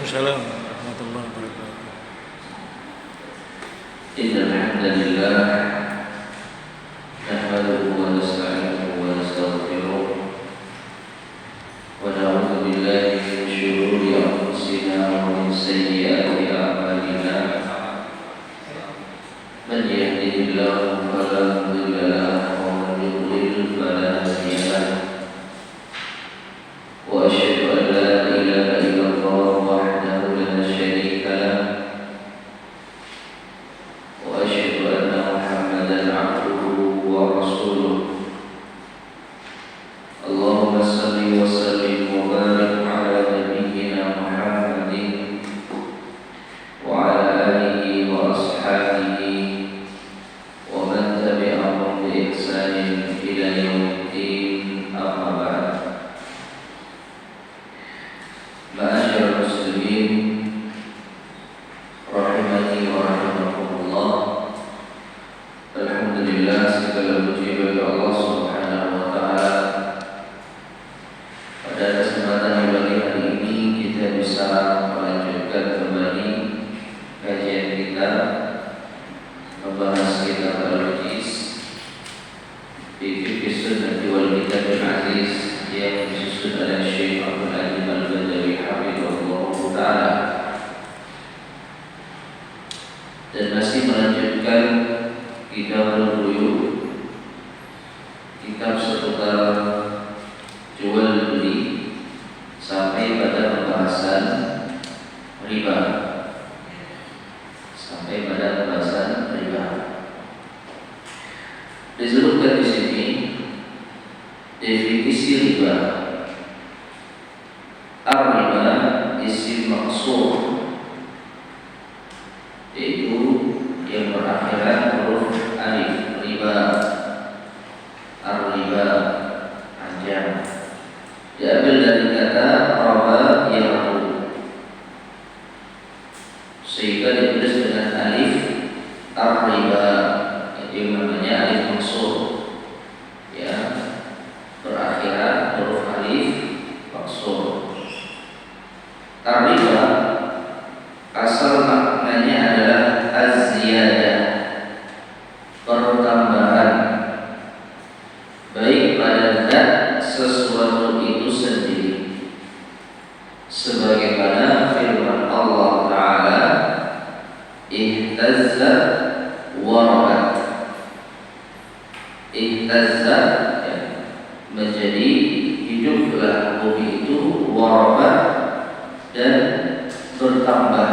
Waalaikumsalam warahmatullahi wabarakatuh. Innal hamdalillah nahmaduhu wa nasta'inuhu wa nastaghfiruh wa na'udzu billahi min shururi anfusina wa min sayyiati a'malina. Man yahdihillahu fala mudilla lahu wa man yudlil fala hadiya lahu. Wa asyhadu an la ilaha illallah wahdahu la syarika lahu وأشهد أن محمدا عبده ورسوله. اللهم صل وسلم وبارك على نبينا محمد وعلى آله وأصحابه ومن تبعهم بإحسان إلى يوم الدين. أما بعد. معاشر المسلمين rahimani wa rahimakumullah. Alhamdulillah, segala puji bagi Allah Subhanahu wa taala. Pada kesempatan yang pagi hari ini kita bisa melanjutkan kembali kajian kita membahas kitab Al-Wajiz di Fiqh Sunnah wal Kitab Al-Aziz yang disusun oleh Syekh Abdul Alim Al-Badawi hafizahullah taala. Dan masih melanjutkan kitab al-buyu, kitab seputar jual beli sampai pada pembahasan riba. Disebutkan di sini definisi riba. Ar-riba isim maqsur, yaitu yang berakhiran huruf alif, riba, ar-riba, panjang, diambil dari kata raba yarbu, sehingga ditulis dengan alif ar-riba, yang namanya alif maksur, ya, berakhiran huruf alif maksur. Ar-riba asal maknanya adalah az-ziyadah, pertambahan, baik pada zat sesuatu itu sendiri, sebagaimana firman Allah Ta'ala, ihtazza warabat. Ihtazza, ya, menjadi hiduplah bumi itu, warabat, dan bertambah.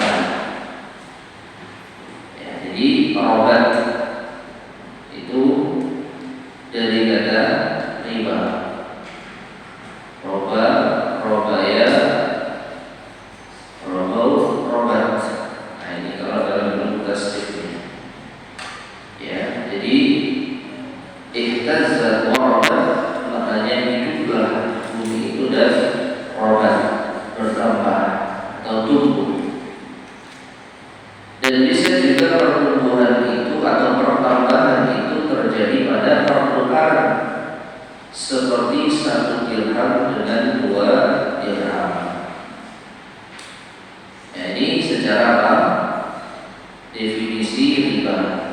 Jadi robat itu dari kata riba. Roba, robaya, robau, robat. Nah, ini kalau dalam bentuk tasdifnya. Ya, jadi ihtazza warabat maknanya hiduplah bumi itu dan robat, bertambah atau tumbuh. Dan bisa juga pertumbuhan itu atau pertambahan itu terjadi pada pertukaran, seperti 1 dirham dengan 2 dirham. Ini secara apa? Definisi riba.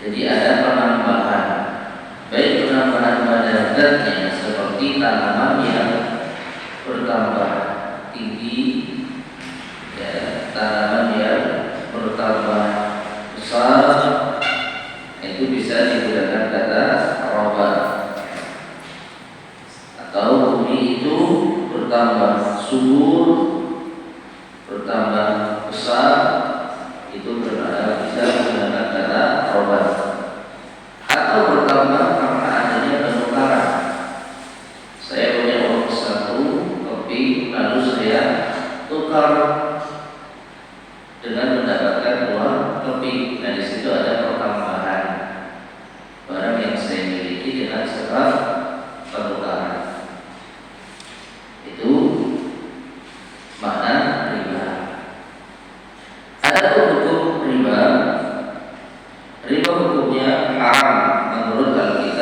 Jadi ada penambahan, baik penambahan pada zatnya seperti tanaman yang bertambah tinggi, ya, tanaman yang bertambah besar, itu bisa digunakan kata roba. Atau bumi itu bertambah subur, bertambah besar, itu bisa menggunakan kata roba. Atau bertambah karena adanya penukaran. Saya punya uang 1 kopi, lalu saya tukar dengan mendapatkan uang kopi. Nah, di situ ada pertambahan barang yang saya miliki dengan sebab penukaran. Itu makna riba. Ada hukum riba. Riba hukumnya haram menurut Al-Quran.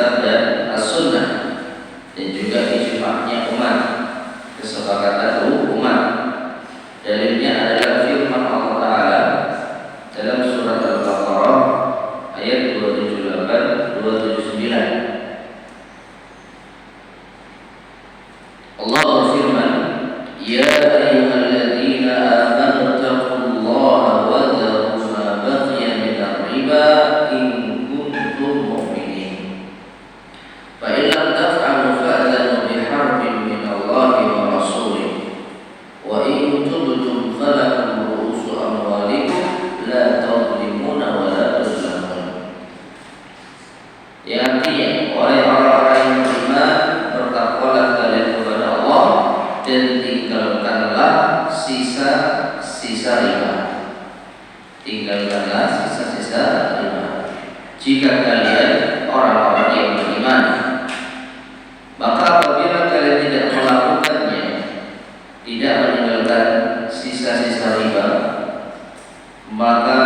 tinggalkanlah sisa-sisa riba. Jika kalian orang-orang yang beriman, maka apabila kalian tidak melakukannya, tidak meninggalkan sisa-sisa riba, maka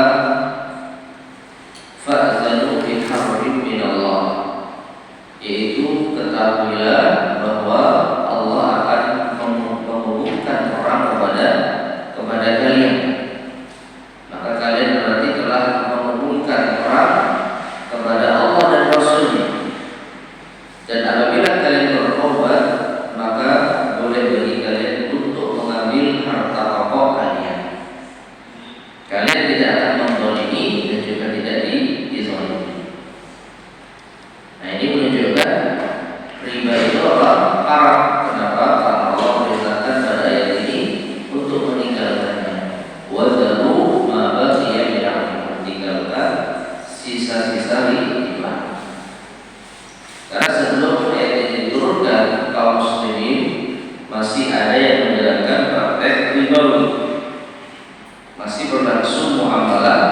fa'zanu biharbin minallah, yaitu ketahuilah bahwa Allah akan mengumumkan orang kepada kalian. Maka kalian berarti telah mengumumkan orang kepada Allah dan Rasulnya. Dan apabila kalian bertobat, maka boleh bagi kalian untuk mengambil harta pokok kalian. Kalian tidak akan menzalimi dan juga tidak dizalimi. Nah, ini menunjukkan riba itu haram. Kenapa? Karena Allah perintahkan pada ayat ini untuk meninggalkannya. Wadzaru ma baqiya min riba, tinggalkan sisa-sisa riba. Karena sebelum ayat ini diturunkan, kaum muslimin masih ada yang menjalankan praktek ribawi, masih berlangsung muamalah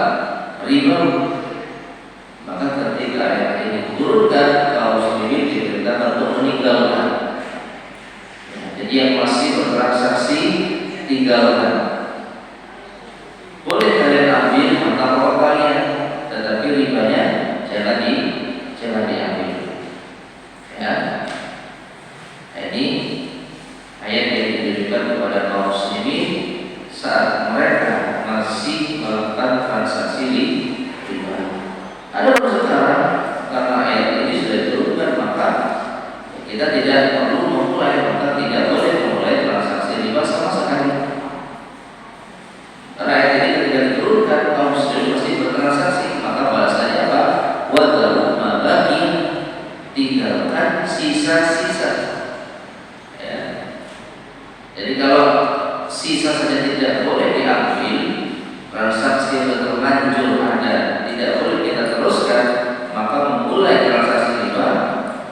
ribawi. Maka ketika ayat ini diturunkan, kaum muslimin diperintahkan untuk meninggalkan. Jadi yang masih bertransaksi, tinggalkan. Boleh kalian ambil harta pokok kalian, tetapi ribanya jangan diambil. Ya. Ini ayat yang ditujukan kepada kaum muslimin saat mereka masih melakukan transaksi riba. Adapun sekarang, karena ayat ini sudah diturunkan, maka kita tidak perlu memulai, maka tidak boleh memulai transaksi riba sama sekali. Karena ayat ini ketika diturunkan, kaum muslimin masih bertransaksi, maka balasannya apa? Wadzaru ma baqiya, tinggalkan sisa-sisa. Ya. Jadi kalau sisa saja tidak boleh diambil, transaksi yang terlanjur ada tidak boleh kita teruskan, maka memulai transaksi riba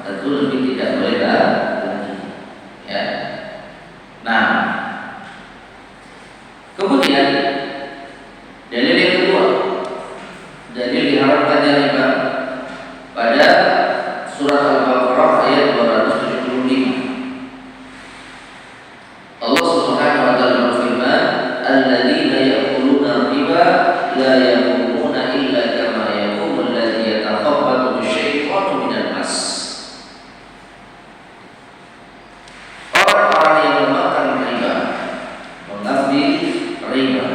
tentu lebih tidak boleh lagi. Ya. Nah, kemudian dalil yang kedua, dalil diharamkannya riba pada surat Al-Baqarah ayat 275. Allah Subhanahu wa taala berfirman, "Alladzina ya'kuluna riba la yaqumuna illa kama yaqumu alladzi yatakhabbathu asy-syaitanu minal mas." Orang-orang yang memakan riba, mengambil riba,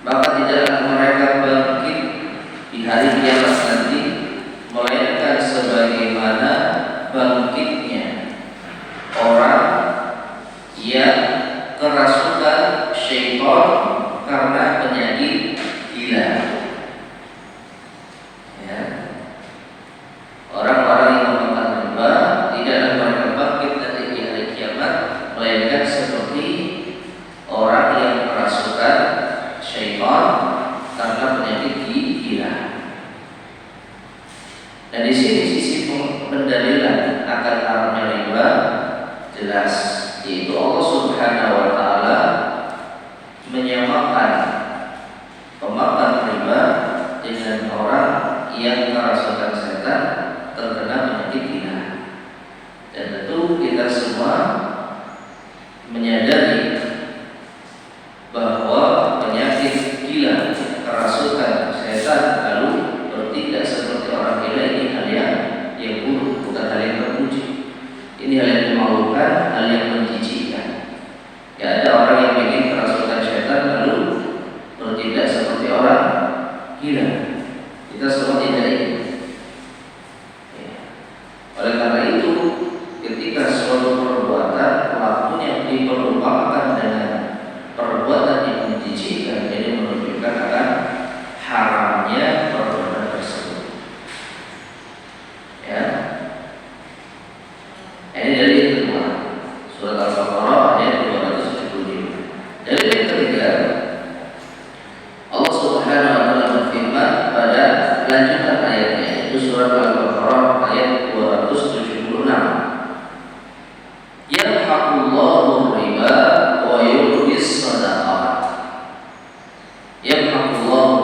maka tidaklah mereka bangkit di hari kiamat nanti, melainkan sebagaimana bangkitnya orang yang kerasukan syaitan karena penyakit gila. Ya. Orang-orang yang memakan riba tidaklah mereka bangkit nanti di hari kiamat, melainkan seperti orang yang kerasukan syaitan karena penyakit gila. Dan di sini sisi pendalilan akan haramnya riba jelas, yaitu Allah Subhanahu wa taala menyamakan pemakan riba dengan orang yang kerasukan setan terkena penyakit gila. Dan tentu kita semua menyadari bahwa penyakit gila, kerasukan setan lalu bertindak seperti orang gila ini hal yang buruk, bukan hal yang terpuji. Ini hal yang memalukan, hal yang menjijikkan. Ya, ada orang yang bikin kerasukan setan lalu bertindak seperti orang gila. Kita semua tidak ingin. Ya. Oleh karena itu, ketika suatu perbuatan pelakunya diperumpamakan dengan perbuatan yang menjijikkan, jadi menunjukkan akan haramnya perbuatan tersebut. Ya. Ini dari yang kedua, surat Al-Baqarah ayat 275. Dari yang ketiga, Allah Subhanahu wa taala berfirman pada lanjutan ayatnya, itu surat Al-Baqarah ayat 276. Yamhaqullahu riba wa yurbis shadaqat. Yamhaqullahu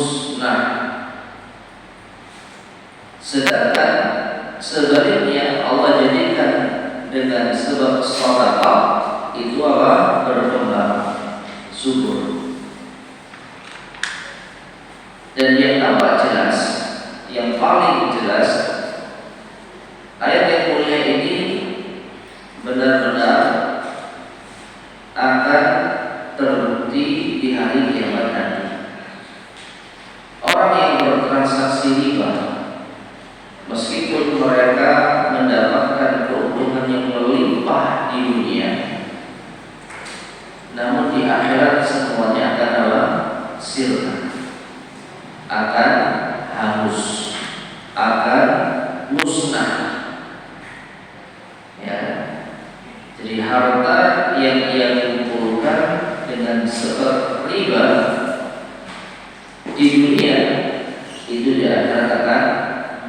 musnah. Sedangkan sebaliknya Allah jadikan dengan sebab sedekah itu apa? Berkembang subur. Dan yang nampak jelas, yang paling jelas, ayat yang mulia ini benar-benar akan terbukti di hari kiamat nanti. Orang yang bertransaksi riba, meskipun mereka mendapatkan keuntungan yang melimpah di dunia, namun di akhirat semuanya akan apa? Sirna, akan hangus, akan musnah. Ya, jadi harta yang ia kumpulkan dengan sebab riba di dunia itu di akhirat akan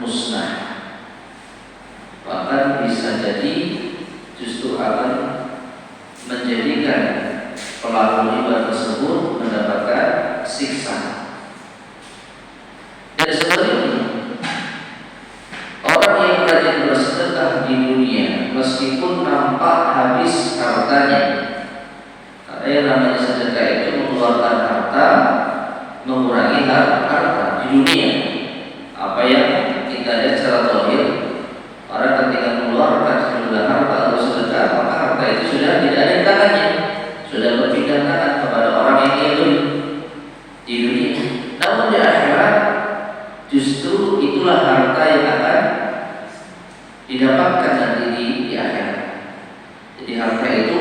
musnah. Bahkan bisa jadi justru akan menjadikan pelaku riba tersebut mendapatkan siksa. Dan sebaliknya, orang yang rajin bersedekah di dunia meskipun nampak habis hartanya, karena yang namanya sedekah itu mengeluarkan harta, mengurangi harta di dunia. Apa yang kita lihat secara zahir, orang ketika mengeluarkan sejumlah harta atau sedekah, maka harta itu sudah tidak ada di tangannya, sudah berpindah tangan kepada orang yang dia beri di dunia. Namun di akhirat justru itulah harta yang akan didapatkan nanti di akhirat. Jadi harta itu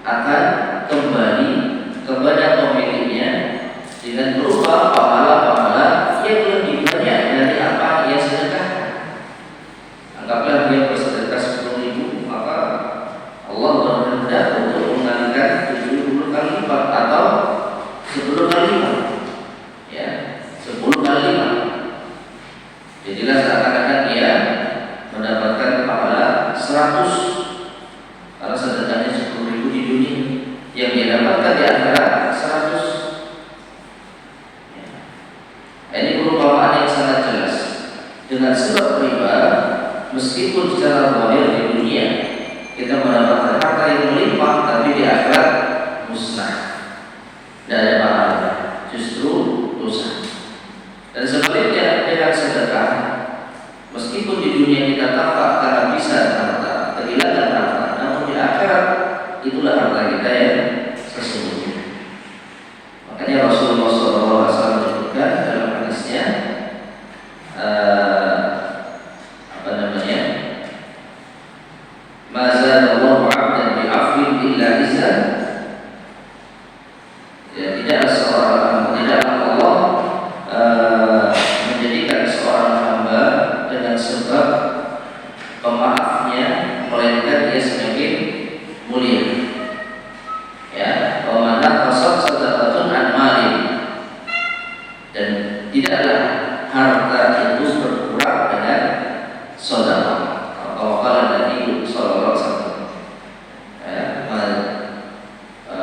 akan kembali kepada pemiliknya dengan berupa pahala-pahala yang lebih banyak dari apa yang sedekahkan. Anggaplah dia bersedekah 10.000, maka Allah berkehendak untuk mengalihkan 70 kali lipat atau 10 kali lipat, ya, 10 kali lipat. Jadilah seakan-akan dia mendapatkan pahala 100 karena sedekahnya 10.000 di dunia, yang dia dapatkan di akhirat 100. Ini perumpamaan yang sangat jelas. Dengan sebab riba, meskipun secara zahir di dunia kita mendapatkan harta yang melimpah, tapi di akhirat musnah, tidak ada pahala, justru dosa. Dan sebaliknya dengan sedekah, meskipun di dunia kita tampak kehabisan harta, kehilangan harta, namun di akhirat itulah harta kita yang sesungguhnya. Makanya Rasulullah SAW menyebutkan dalam hadisnya, Mazadallahu 'abdan bi'afwin illa izan. Ya, tidaklah Allah menjadikan seorang hamba dengan sebab pemaafnya, melainkan dia semakin mulia. Ya, wa man naqasat sadaqatun an malin, dan tidaklah harta itu berkurang dengan sedekah. Kalau Nabi sallallahu alaihi wasallam,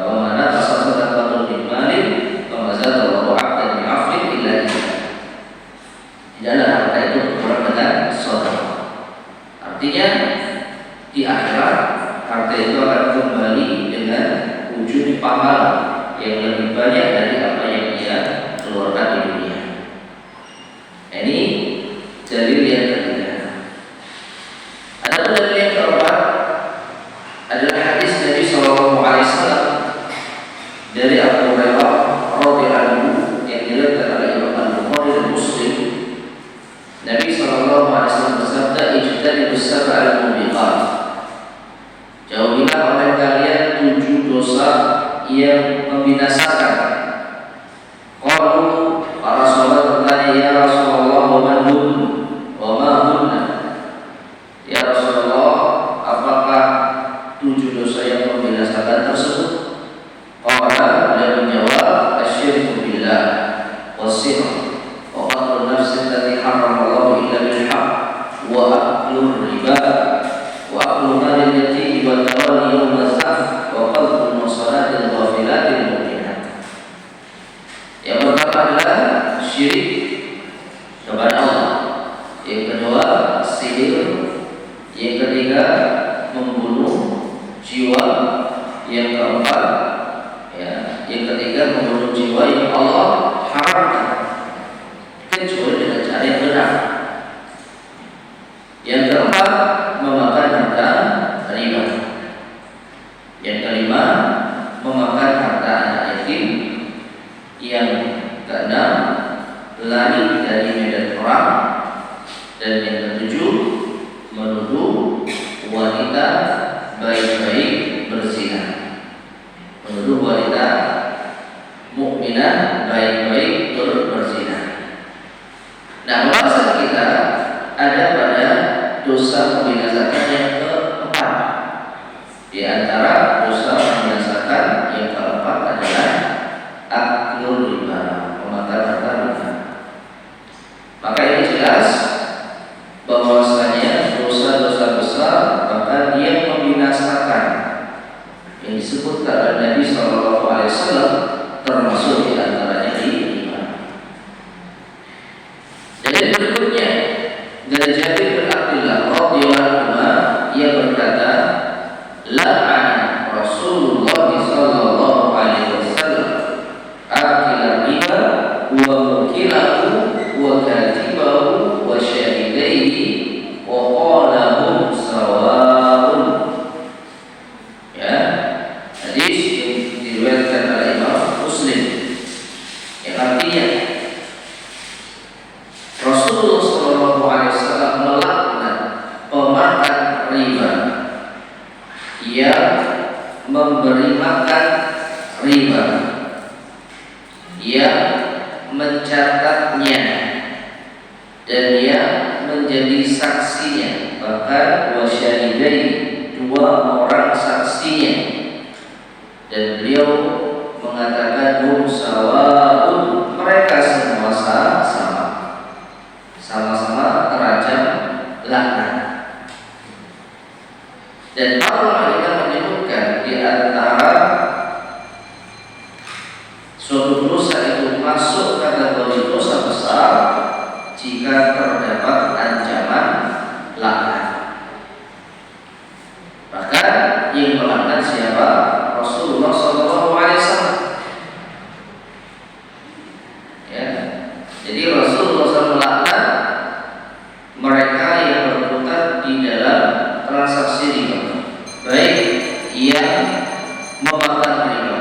wa man naqasat sadaqatun min malin wa mazadallahu 'abdan bi'afwin illa izan. Tidaklah harta itu berkurang dengan sedekah. Artinya di akhirat harta itu akan kembali dengan wujud pahala yang lebih banyak dari apa yang dia keluarkan di dunia. Ini dalil yang ketiga. Ada dalil yang keempat adalah hadis Nabi Sallallahu Alaihi Wasallam dari Abu Hurairah radhiyallahu anhu yang diriwayatkan oleh Imam Al-Bukhari dan Muslim. Nabi Sallallahu Alaihi Wasallam bersabda, "Ijtanibus sab'al mubiqat." Jauhilah oleh kalian 7 dosa yang membinasakan. Qalu, para sahabat bertanya, "Ya Rasulullah, wa ma hunna?" Ya Rasulullah, apakah 7 dosa yang membinasakan tersebut? Qala, beliau menjawab, asyirku billah, was-sihr, wa qatlun nafsi allati harrama Allah illa bil haqq, wa aklur riba, wa aklu malil yatim wa tawalli yawm az-zahf, wa qadhful muhsanatil ghafilatil mu'minat. Yang pertama adalah syirik kepada Allah. Yang kedua, sihir. Yang ketiga, membunuh jiwa. Yang keempat, yang ketiga, membunuh jiwa yang Allah haramkan kecuali dengan cara yang benar. Yang keempat, memakan harta riba. Yang kelima, memakan harta anak yatim. Yang keenam, lari dari medan perang. Dan yang ketujuh, menuduh wanita baik-baik berzina. Menuduh wanita mukminah baik-baik berzina. Nah, pembahasan kita ada pada dosa membinasakan yang keempat. Di antara dosa membinasakan yang keempat adalah aklul riba, memakan harta riba. Maka ini jelas bahwasanya dosa-dosa besar bahkan yang membinasakan yang disebutkan oleh Nabi SAW termasuk di antaranya riba. Jadi berikutnya dari Jabir bin Abdullah radhiyallahu anhu, ia berkata, la'ana Rasulullah sallallahu alaihi wasallam akila riba wa mukilahu wa katibahu wa syahidaihi wa qala hum sawa'un. Ya, hadis yang diriwayatkan oleh Imam Muslim, yang artinya Rasulullah sallallahu alaihi wasallam melaknat pemakan riba yang memberi makan riba, yang mencatatnya, dan yang menjadi saksinya, bahkan wasyahidai, dua orang saksinya. Dan beliau mengatakan hum sawa'un, mereka semua sama-sama terancam laknat. Dan para ulama menyebutkan di antara suatu dosa itu masuk kategori dosa besar jika terdapat ancaman laknat. Bahkan yang melaknat siapa? Rasulullah SAW. Ya, jadi Rasulullah SAW melaknat mereka yang berkutat di dalam transaksi riba, baik yang memakan riba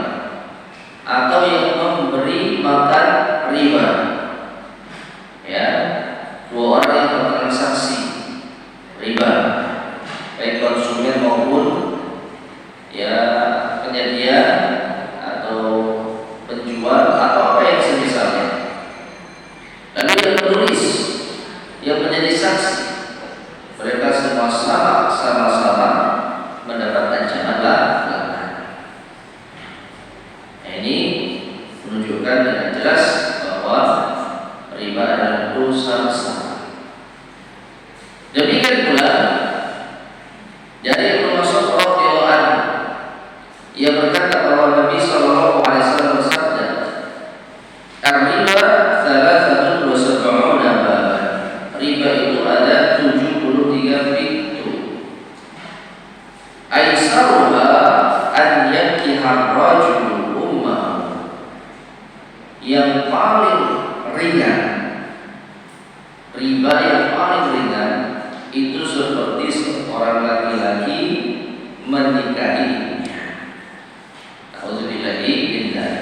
atau yang memberi makan riba. Ya, dua orang yang bertransaksi riba, baik konsumen maupun penyedia atau penjual atau apa yang semisalnya. Lalu yang menulis, yang menjadi saksi, mereka semua sama-sama mendapat ancaman laknat. Ini menunjukkan dengan jelas bahwa riba adalah dosa besar. Demikian pula dari Ibnu Mas'ud radhiyallahu anhu, ia berkata bahwa Nabi sallallahu alaihi wasallam bersabda, "Ar-riba thalathatun wa sab'una baban." Riba itu ada 73 pintu. Aisaruha an yankiha ar-rajulu ummahu. Yang paling ringan, riba yang paling ringan itu seperti seorang laki-laki menikahi ibunya. Auzubillahi billah.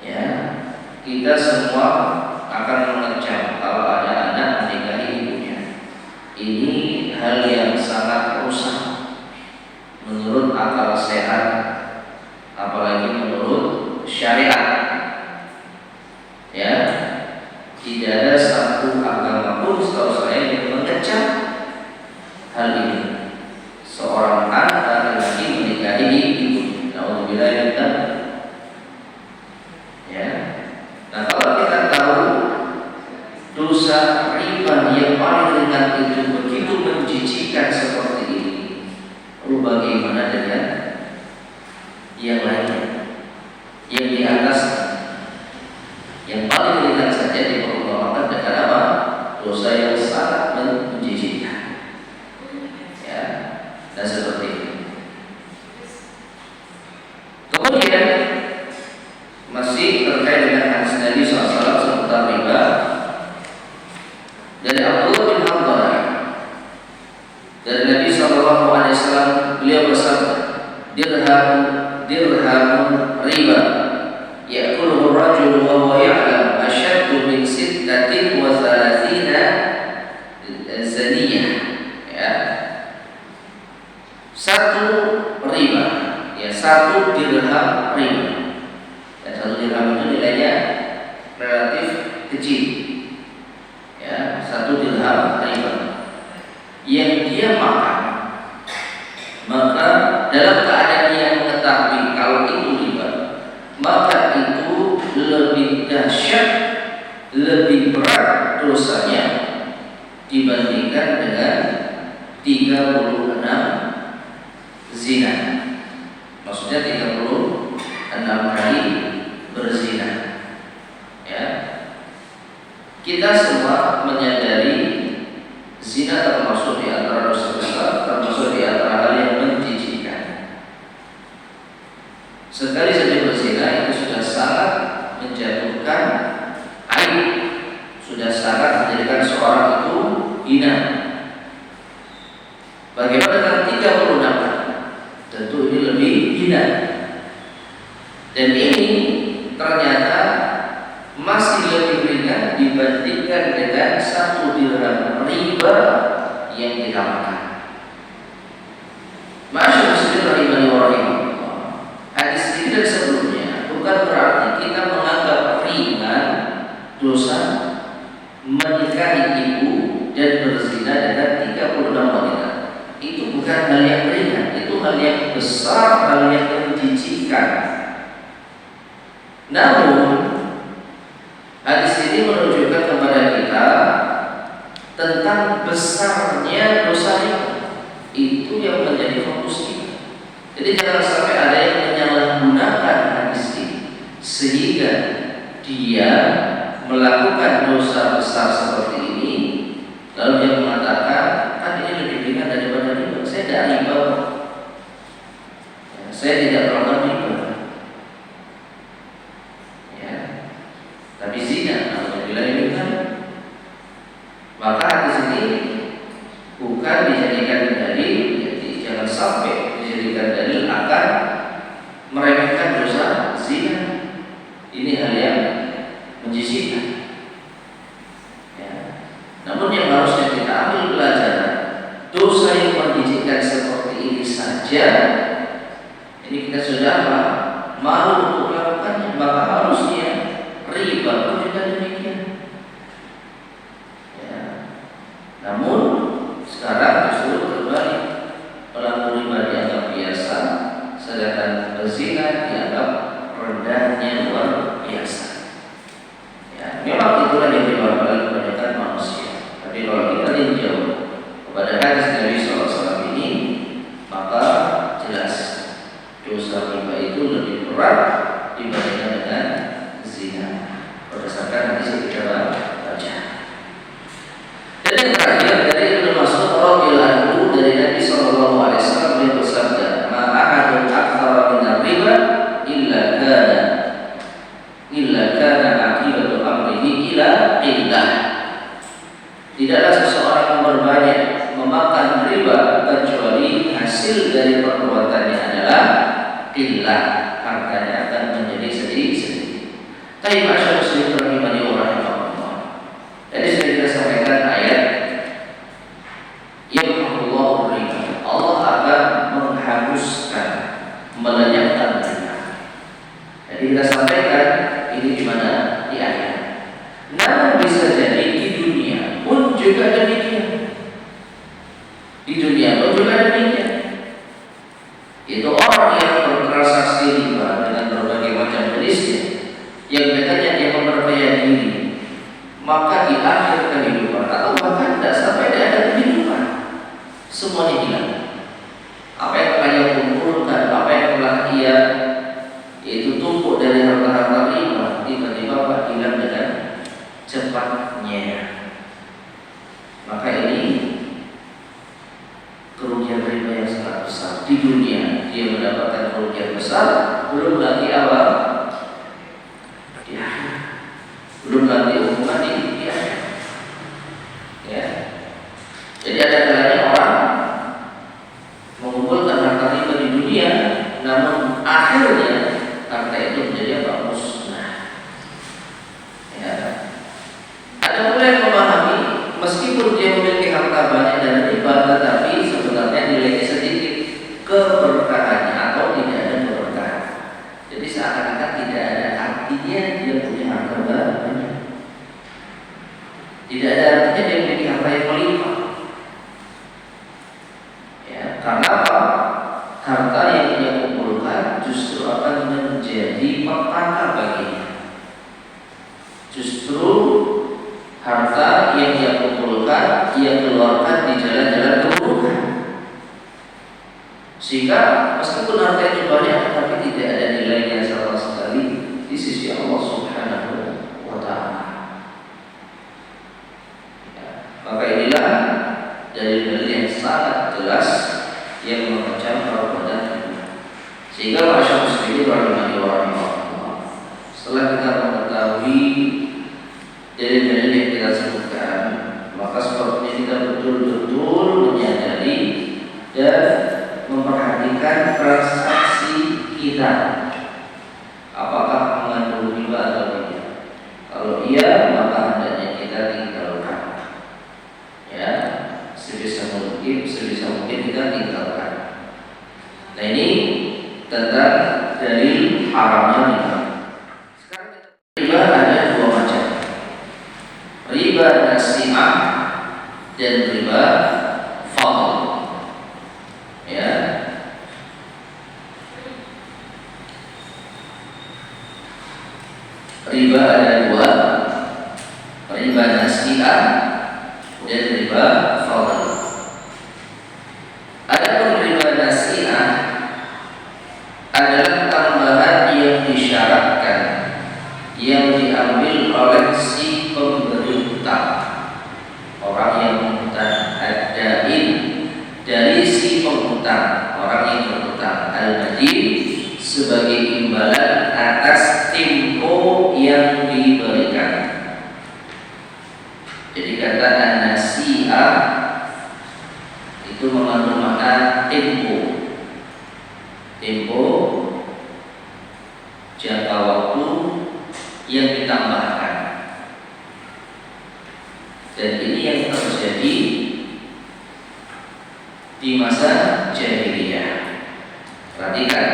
Ya, kita semua akan mengecam kalau ada anak menikahi ibunya. Ini hal yang sangat rusak menurut akal sehat, apalagi menurut syariat. Ya, tidak ada satu agama pun setahu saya yang mengecam hal ini. Seorang anak laki-laki menikahi ibunya. Nauzubillah. Ya. Nah, kalau kita tahu dosa riba yang paling ringan itu begitu menjijikan seperti ini, lalu bagaimana dengan yang lainnya, yang di atas, yang paling diberikan saja diperumpamakan dengan apa? Dosa yang sangat menjijikkan. Ya, dan seperti itu. Kemudian masih terkait dengan hadis Nabi SAW seputar riba dari Abdullah bin Hanbal dari Nabi SAW, beliau bersabda, dirham riba ya'kuluhu ar-rajulu wa huwa ya'lam ashaddu min 36 zaniyah. Ya, satu riba, ya, satu dirham riba. Dan satu dirham itu nilainya relatif kecil. Ya, satu dirham riba yang dia makan, maka dalam keadaan dia mengetahui kalau itu riba, maka itu lebih dahsyat, lebih berat dosanya dibandingkan dengan 36 zina. Maksudnya 36 kali berzina. Ya, kita semua menyadari zina termasuk di antara dosa besar, termasuk di antara hal yang menjijikkan. Sekali saja berzina itu sudah sangat menjatuhkan aib, sudah sangat menjadikan seorang itu hina. Bagaimana dengan 36? Tentu ini lebih hina. Dan ini ternyata masih lebih ringan dibandingkan dengan satu dirham riba yang kita makan. Masyaallah muslimin rahimahullah. Hadis ini dan sebelumnya bukan berarti kita menganggap ringan dosa menikahi ibu dan berzina dengan 36 wanita. Itu bukan hal yang ringan, itu hal yang besar, hal yang menjijikkan. Namun hadis ini menunjukkan kepada kita tentang besarnya dosa itu yang menjadi fokus kita. Jadi jangan sampai ada yang menyalahgunakan hadis ini sehingga dia melakukan dosa besar seperti ini, lalu dia mengatakan, kan ini lebih ringan daripada riba. Saya tidak riba, ya, saya tidak pernah riba. Tapi zina, apabila ini kan, maka hadis ini bukan dijadikan dalil, jadi jangan sampai dijadikan dalil akan meremehkan dosa zina. Ini hal yang menjijikkan. Ya. Namun yang harusnya kita ambil pelajaran, dosa yang menjijikkan seperti ini saja, ini kita sudah malu untuk melakukannya, maka harusnya riba pun juga demikian. Ya. Namun sekarang justru terbalik, pelaku riba dianggap biasa, sedangkan berzina dianggap rendahnya luar biasa. Ya, memang itulah yang dibawa oleh kebanyakan manusia. Tapi kalau kita tinjau kepada hadis Nabi SAW ini, maka jelas dosa riba itu lebih berat dibandingkan dengan zina, berdasarkan hadis yang kita baca. Dan yang terakhir dari Ibnu Mas'ud radhiyallahu anhu dari Nabi sallallahu alaihi wasallam, beliau bersabda, "Ma ahadun aktsara min riba illa kana aqibatu amrihi ila qillah." Tidaklah seseorang yang berbanyak memakan riba kecuali hasil dari perbuatannya adalah qillah, hartanya akan menjadi sedikit. Tapi masyarakat muslim rahimani wa rahimakumullah. Tadi sudah kita sampaikan ayat yamhaqullahu riba. Allah akan menghapuskan, melenyapkan riba. Jadi kita sampaikan ini di mana? Di ayat. Namun bisa jadi di dunia pun juga demikian. Di dunia pun juga demikian. Itu orang yang bertransaksi riba dengan berbagai macam jenisnya, yang katanya dia memperkaya diri, maka di akhir kehidupan atau bahkan tidak sampai di akhir kehidupan, semuanya hilang. Apa yang telah ia kumpulkan, apa yang telah ia itu tumpuk dari harta-harta riba, tiba-tiba hilang dengan cepatnya. Maka ini kerugian riba yang sangat besar di dunia. Dia mendapatkan kerugian besar, belum lagi apa? Di akhirat. Belum lagi hukuman di akhirat. Ya. Jadi ada kalanya orang mengumpulkan harta riba di dunia, namun akhirnya harta itu menjadi apa? Musnah. Ya. Ada pula yang memahami meskipun dia memiliki harta banyak dan riba, tetapi sebenarnya nilainya sedikit, keberkahannya atau tidak ada keberkahan. Jadi seakan-akan tidak ada artinya dia punya harta banyak. Tidak ada artinya dia memiliki harta yang melimpah. Ya, karena apa? Harta yang dia kumpulkan justru akan menjadi petaka baginya. Justru harta yang dia kumpulkan, dia keluarkan di jalan-jalan keburukan. Sehingga meskipun harta itu banyak, tapi tidak ada nilainya sama sekali di sisi Allah Subhanahu wa Ta'ala. Ya, maka inilah dalil-dalil yang sangat jelas yang mengecam perbuatan riba. Sehingga masyarakat muslimin rahimani wa rahimakumullah, setelah kita mengetahui dalil-dalil yang kita sebutkan, maka sepertinya kita betul-betul menyadari dan memperhatikan transaksi kita, apakah mengandung riba atau tidak. Kalau iya, maka hendaknya kita tinggalkan. Ya, sebisa mungkin kita tinggalkan. Nah, ini tentang dalil haramnya riba. Sekarang riba ada dua macam. Riba nasi'ah dan riba fadl. Ya. Riba ada dua, riba nasi'ah dan riba fadl. Adapun riba nasi'ah adalah tambahan yang disyaratkan, yang diambil oleh si pemberi utang, orang yang mengutang, ad-dain, dari si pengutang, orang yang berutang, al-madin, sebagai imbalan atas tempo yang diberikan. Jadi kata an-nasi'ah itu mengandung makna tempo. Tempo jangka waktu yang ditambahkan. Dan ini yang terjadi di masa jahiliyah. Perhatikan,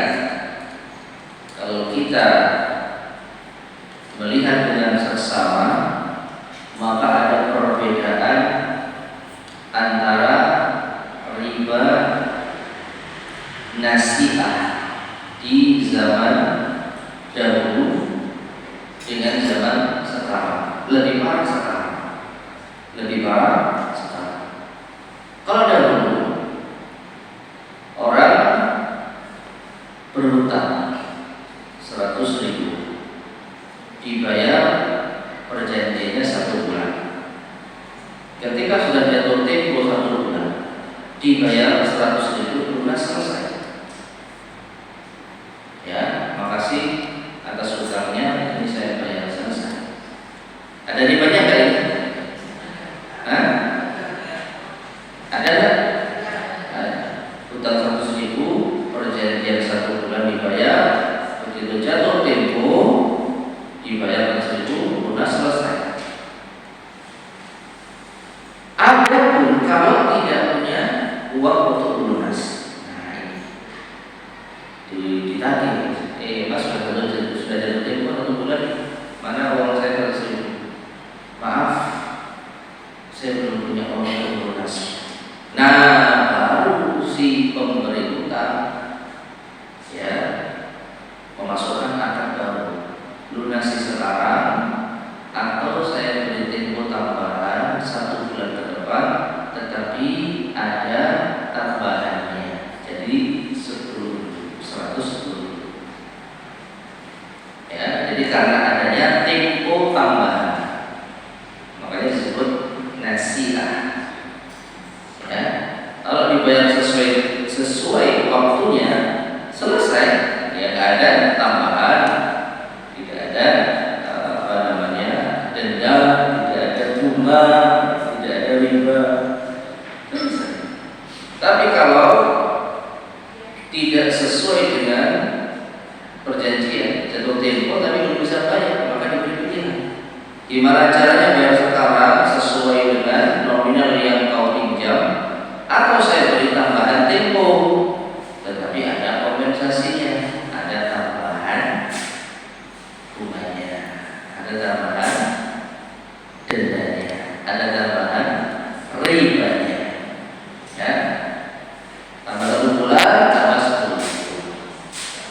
kalau kita melihat dengan seksama, maka ada perbedaan antara riba nasi'ah di zaman dahulu dengan zaman sekarang. Lebih parah sekarang. Kalau dahulu orang berhutang 100.000, dibayar perjanjiannya 1 bulan. Ketika sudah jatuh tempo 1 bulan, dibayar 100.000 lunas, selesai. Ya, makasih atas hutangnya, ini saya bayar, selesai. Ada ribanya nggak ini? Hah? Ada nggak? Hutang 100.000, perjanjian 1 bulan dibayar, begitu jatuh tempo dibayar 100.000, lunas, selesai. Adapun kalau tidak punya uang untuk lunas, ditagih, Mas sudah jatuh tempo 1 bulan, mana uang saya 100.000? Maaf, saya belum punya uang untuk lunas. Nah, baru si pemberi utang ya memasukkan akad baru, lunasi sekarang atau saya beri tempo tambahan 1 bulan ke depan, tetapi ada tambahannya, jadi 110. Ya, jadi karena adanya tempo tambahan, bunga, tidak ada riba. Bisa. Tapi kalau tidak sesuai dengan perjanjian, jatuh tempo tapi belum bisa bayar, maka diberi pilihan. Gimana caranya biar sekarang sesuai dengan nominal yang kau pinjam, atau saya beri tambahan tempo, tetapi ada kompensasinya, ada tambahan bunganya, ada tambahan dendanya, ada tambahan ribanya, ya. Tambah 1 bulan, tambah 10.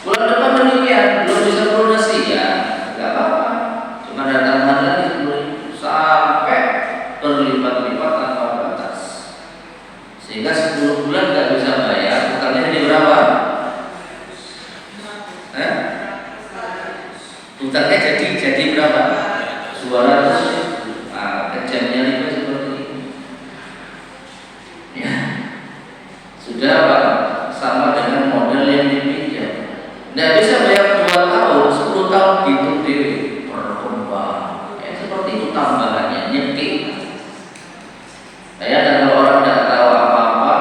Bulan depan demikian, belum bisa lunasi ya, nggak apa-apa. Cuma ada tambahan lagi 10.000 sampai berlipat-lipat tanpa batas. Sehingga 10 bulan nggak bisa bayar, utangnya jadi berapa? Utangnya jadi berapa? 200. Nah, kejamnya riba seperti ini. Ya, sudah Pak, sama dengan modal yang dipinjam. Nggak bisa bayar 2 tahun, 10 tahun hitung dewi berkembang. Ya, seperti itu tambahannya, nyekik. Ya, dan kalau orang tidak tahu apa-apa,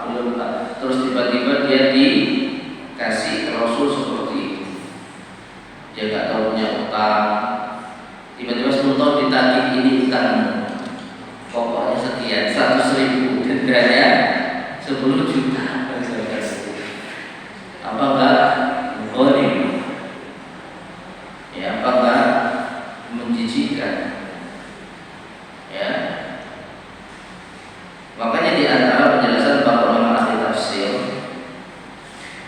belum terus tiba-tiba dia dikasih klausul seperti itu. Dia nggak tahu punya utang, tiba-tiba 10 tahun ditagih, ini utang pokoknya sekian, 100.000, dendanya 10 juta. Apa enggak boleh? Ya, apa enggak menjijikan? Ya. Makanya di antara penjelasan para ulama ahli tafsir,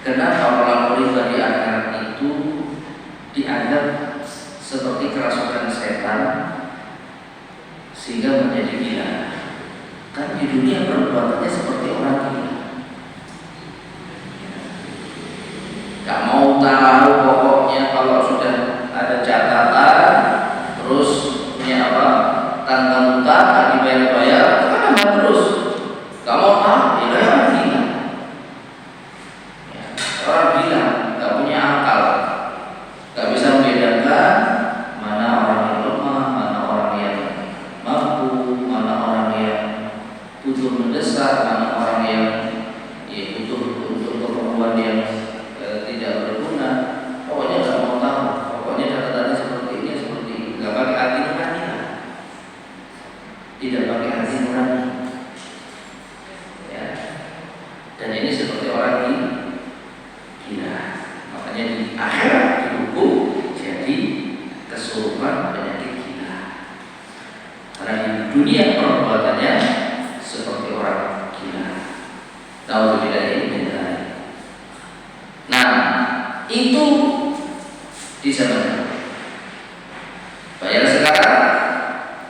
kenapa pelaku riba di akhirat itu dianggap seperti kerasukan setan sehingga menjadi gila. Kan di dunia perbuatannya seperti orang gila. Gak mau tahu pokoknya, kalau sudah ada catatan terus punya apa, tanggal utang gak dibayar-bayar, kan nambah terus. Gak mau tahu, ya orang gila. Ya, orang gila, gak punya akal, gak bisa membedakan mana orang yang lemah, mana orang yang mampu, mana orang yang butuh mendesak, mana orang yang ya, butuh untuk keperluan yang tidak berguna. Pokoknya nggak mau tahu, pokoknya catatannya seperti ini, seperti ini. Nggak pakai hati nurani lah, tidak pakai hati nurani. Ya. Dan ini seperti orang gila. Makanya di akhirat dihukum jadi kesurupan penyakit gila. Karena di dunia perbuatannya seperti orang gila. Tahu tidak ini? Nah, itu di zaman bayar sekarang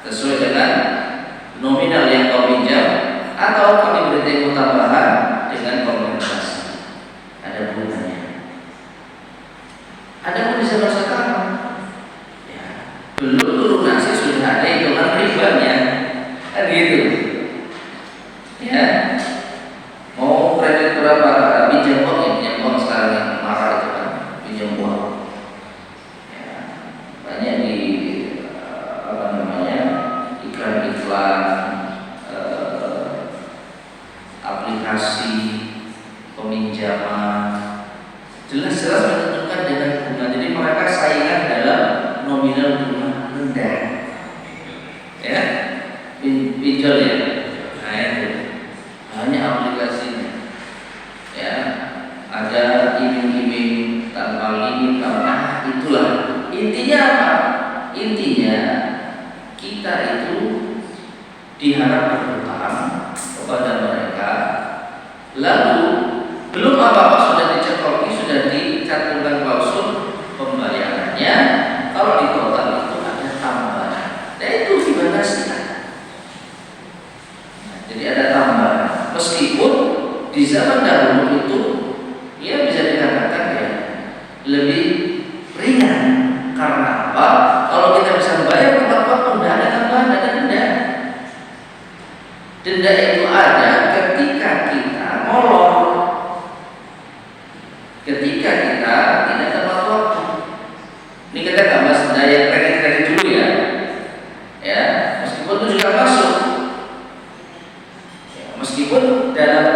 sesuai dengan nominal yang kau pinjam, atau kau diberi tempo tambahan dengan kompensasi, ada bunganya. Ada pun di zaman sekarang, ya, belum lunasi sudah ada hitungan ribanya, kan gitu. Ya, mau kredit berapa? Pinjam uang ya, pinjam uang sekarang yang marah itu kan, pinjam uang. Ya, banyak di apa namanya, iklan-iklan, aplikasi peminjaman, jelas-jelas menentukan dengan bunga. Jadi mereka saingan dalam nominal bunga rendah. Ya, pinjol ya. Nah itu banyak aplikasinya. Ya, ada iming-iming tanpa limit, tanpa itulah. Intinya apa? Intinya kita itu diharap berhutang kepada mereka, lalu belum apa-apa sudah dicekoki, sudah dicantumkan klausul pembayarannya. Kalau di total itu ada tambahan, dan itu dibatasi. Jadi ada tambahan, meskipun di zaman dahulu itu ya bisa dikatakan ya lebih ringan. Karena apa? Kalau kita bisa membayar tepat waktu, tidak ada tambahan, ada denda. Denda itu ada ketika kita molor, ketika kita tidak tepat waktu. Ini kita nggak bahas daya kredit dulu ya. Ya, meskipun tentu juga masuk. Ya, meskipun dalam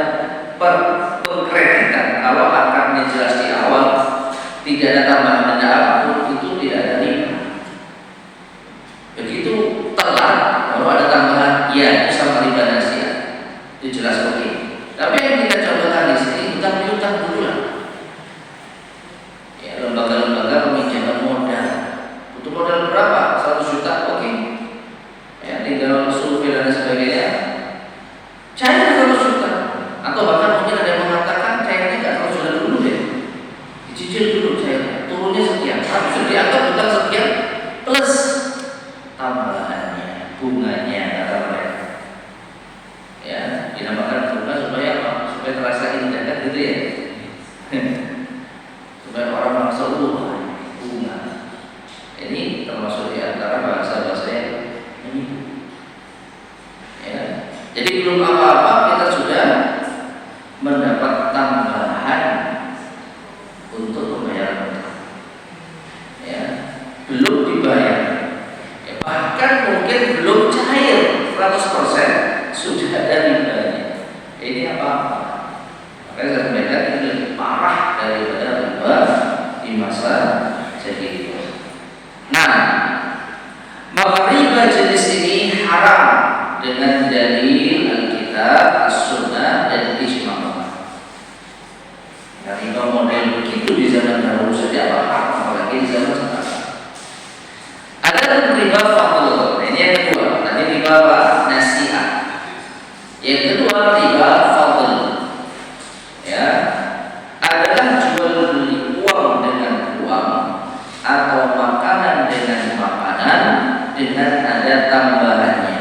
pengkreditan kalau akarnya jelas di awal tidak ada tambahan denda apapun, itu tidak ada riba. Begitu telat baru ada tambahan, ya itu sama riba nasiah, itu jelas oke. Tapi yang kita contohkan di sini utang piutang dulu lah. Ya, lembaga-lembaga peminjaman modal butuh modal berapa? 100 juta, oke. Ya, tinggal survei dan sebagainya. Cair 100 juta, atau bahkan mungkin ada yang mengatakan cairnya nggak 100 juta dulu deh, dicicil dulu cairnya, turunnya sekian, tapi sudah dianggap utang sekian plus tambahannya, bunganya kata mereka. Ya, dinamakan bunga supaya apa? Supaya terasa indah kan gitu ya. Supaya orang merasa bunga. Ini termasuk di antara bahasa-bahasa yang ini. Ya. Jadi belum apa-apa kita sudah mendapat tambahan untuk pembayaran utang. Ya, belum dibayar. Ya, bahkan mungkin belum cair 100% sudah ada ribanya. Ini apa-apa. Makanya saya sampaikan ini lebih parah daripada riba di masa jahiliyah. Nah, maka riba jenis ini haram dengan dalil Alkitab, As-Sunnah, dan ijma' ulama. Nah, riba model begitu di zaman dahulu saja haram, apalagi di zaman sekarang. Ada riba fadl. Ini yang kedua. Tadi riba apa? Nasi'ah. Yang kedua riba fadl. Ya, adalah jual beli uang dengan uang atau makanan dengan makanan dengan ada tambahannya.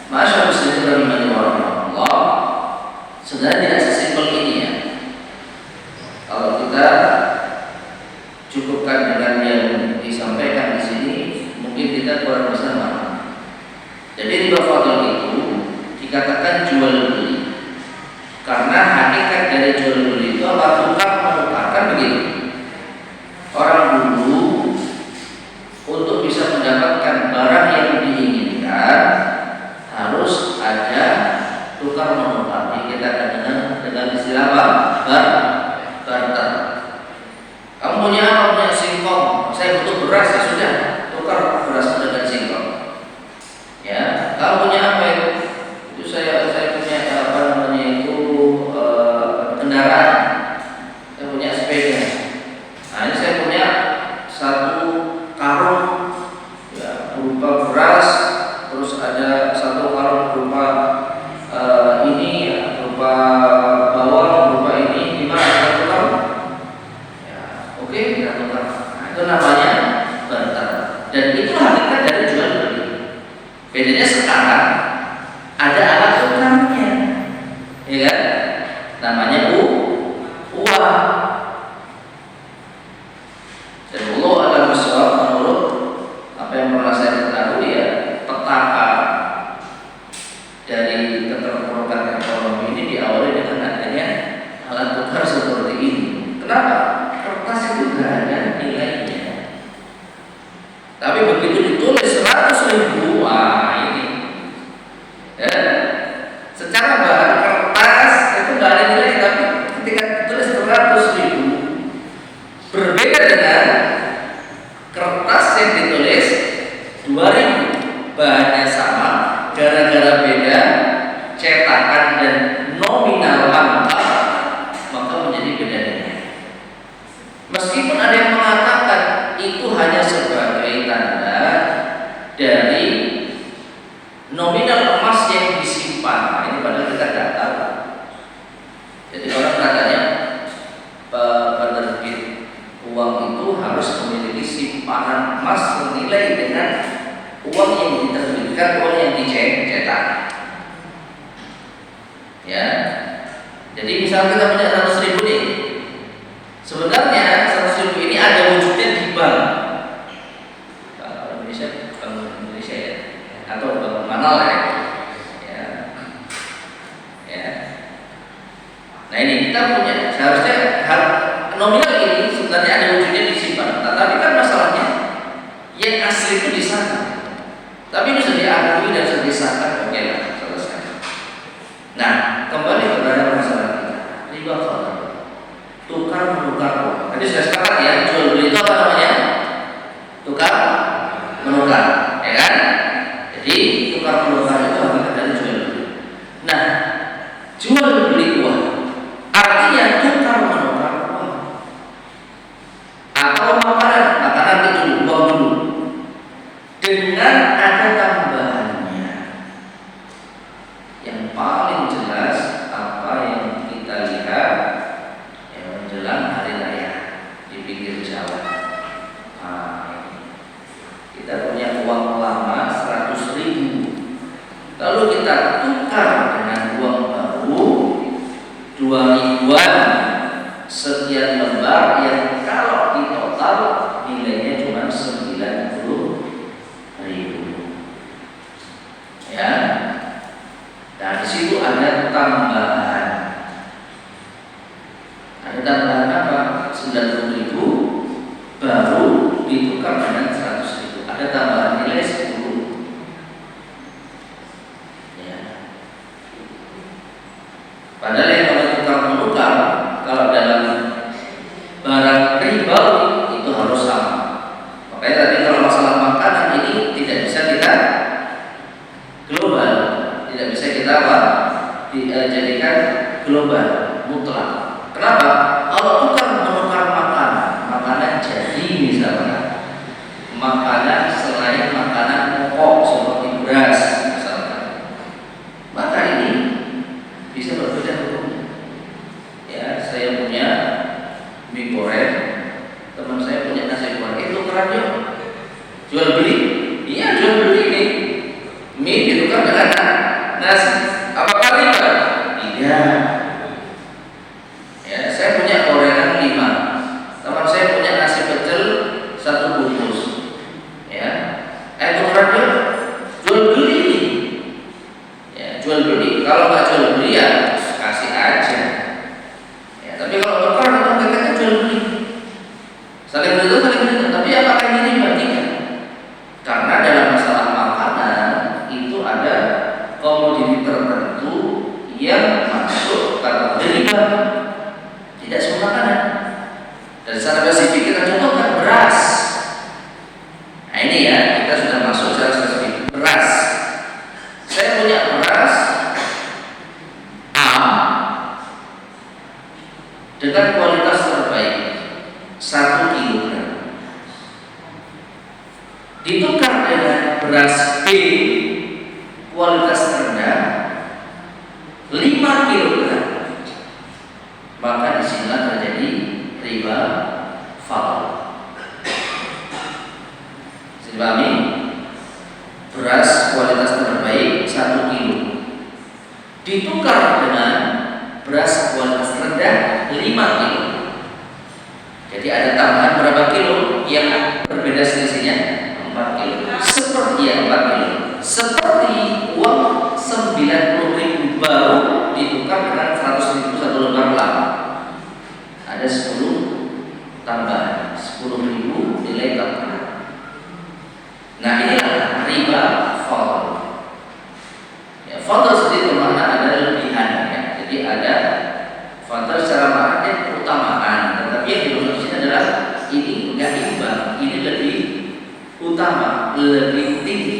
Masya Allah, rahimahullah. Sebenarnya tidak sesimpel ini ya. Kalau kita cukupkan dengan yang disampaikan di sini, mungkin kita kurang bersama. Jadi riba fadl itu dikatakan jual beli. Karena hakikat dari jual beli itu apa? Tukar menukarkan begitu. Orang dulu untuk bisa mendapatkan barang yang diinginkan harus ada tukar menukar. Ini kita akan dengan istilah apa? Barter. Kamu punya apa? Punya singkong. Saya butuh beras, ya sudah, tukar beras dengan singkong. Ya, kamu punya apa itu? Itu saya punya apa namanya itu kendaraan. Saya punya sepeda. Nah, ini saya punya satu karung ya, berupa beras, terus ada satu karung berupa ini ya, berupa bawang, berupa ini. Gimana kita tukar? Ya, oke, kita tukar. Nah, itu namanya barter. Dan itu hakikat dari jual beli. Bedanya sekarang ada alat tukarnya, ya kan? Namanya uang. Dan Allah akan bersawab menurut apa yang pernah saya ketahui ya, petaka dari keterpurukan ekonomi ini diawali dengan adanya alat tukar seperti ini. Kenapa? Kertas itu tidak ada nilainya. Tapi begitu ditulis 100.000, wah ini ya, secara bahan kertas itu nggak ada nilai, tapi ketika ditulis 100.000 berbeda dengan kertas yang ditulis 2.000, bahannya sama, gara-gara beda cetakan dan nominal angka maka menjadi beda nilai. Meskipun ada yang mengatakan itu hanya sebagai tanda dari nominal emas yang disimpan. Nah, ini padahal kita tidak tahu. Jadi orang katanya penerbit uang itu harus memiliki simpanan emas senilai dengan uang yang diterbitkan, uang yang dicetak. Ya. Jadi misalnya kita punya 100.000 nih. Sebenarnya 100.000 ini ada wujudnya di bank. Indonesia ya, atau bank mana lah ya. Ya. Nah ini kita punya, seharusnya nominal ini sebenarnya ada wujudnya disimpan. Tapi kan masalahnya yang asli itu di sana. Tapi ini sudah diakui sudah disahkan, oke lah, selesai. Nah, kembali kepada masalah kita, riba fadl, tukar menukar uang. Tadi sudah sepakat ya, jual beli itu apa namanya? Tukar menukar, ya kan? Jadi tukar menukar itu hakikatnya jual beli. Nah, jual beli uang artinya tukar menukar uang atau makanan itu uang dulu dengan ada tambahannya. Yang paling jelas apa yang kita lihat yang menjelang hari raya di pinggir jalan. Kita punya uang lama 100.000, lalu kita tukar dengan uang baru 2.000-an sekian lembar yang kalau di total nilainya cuma 90.000. Ya. Nah, di situ ada tambahan. Ada tambahan apa? 90.000 baru ditukar dengan 100.000. Ada tambahan nilai 10. Ya. Padahal yang kalau tukar menukar, kalau dalam barang riba itu harus sama. Makanya tadi kalau masalah makanan ini tidak bisa kita global, tidak bisa kita jadikan global mutlak. Kenapa? Kalau tukar menukar makanan jadi misalnya makanan selain makanan pokok seperti beras misalkan, maka ini bisa berbeda hukumnya. Ya, saya punya mie goreng, teman saya punya nasi goreng, itu tukeran yuk, jual beli. Iya, jual beli ini mie ditukar dengan nasi. Apakah riba? Tidak. Ya, saya punya gorengan 5, teman saya punya nasi pecel 1 bungkus. Ya, tukeran yuk, jual beli. Ya, jual beli. Kalau nggak jual beli ya kasih aja. Ya, tapi kalau tukar itu katanya jual beli. Saling beli, tapi apakah ini riba? Tidak. Karena dalam masalah makanan itu ada komoditi tertentu yang masuk kategori riba. Tidak semua makanan. Dan secara spesifik kita contohkan beras. Nah ini ya, kita sudah masuk secara spesifik. Beras. Saya punya beras A dengan kualitas terbaik 1 kilogram, ditukar dengan beras B kualitas rendah 5 kilogram, maka disinilah terjadi riba fadl. Bisa dipahami? Beras kualitas terbaik 1 kilo ditukar dengan beras kualitas rendah 5 kilo. Jadi ada tambahan berapa kilo yang berbeda selisihnya? 4 kilo. Seperti 4 kilo. Seperti uang 90.000 baru ditukar dengan 100.000 1 lembar lama. Ada 10 tambahan, 10.000 nilai tambahan. Nah inilah riba fadl. Ya, fadl sendiri bermakna ada lebihan ya. Jadi ada fadl secara makna keutamaan, tetapi yang dimaksud di sini adalah ini enggak imbang, ini lebih utama, lebih tinggi.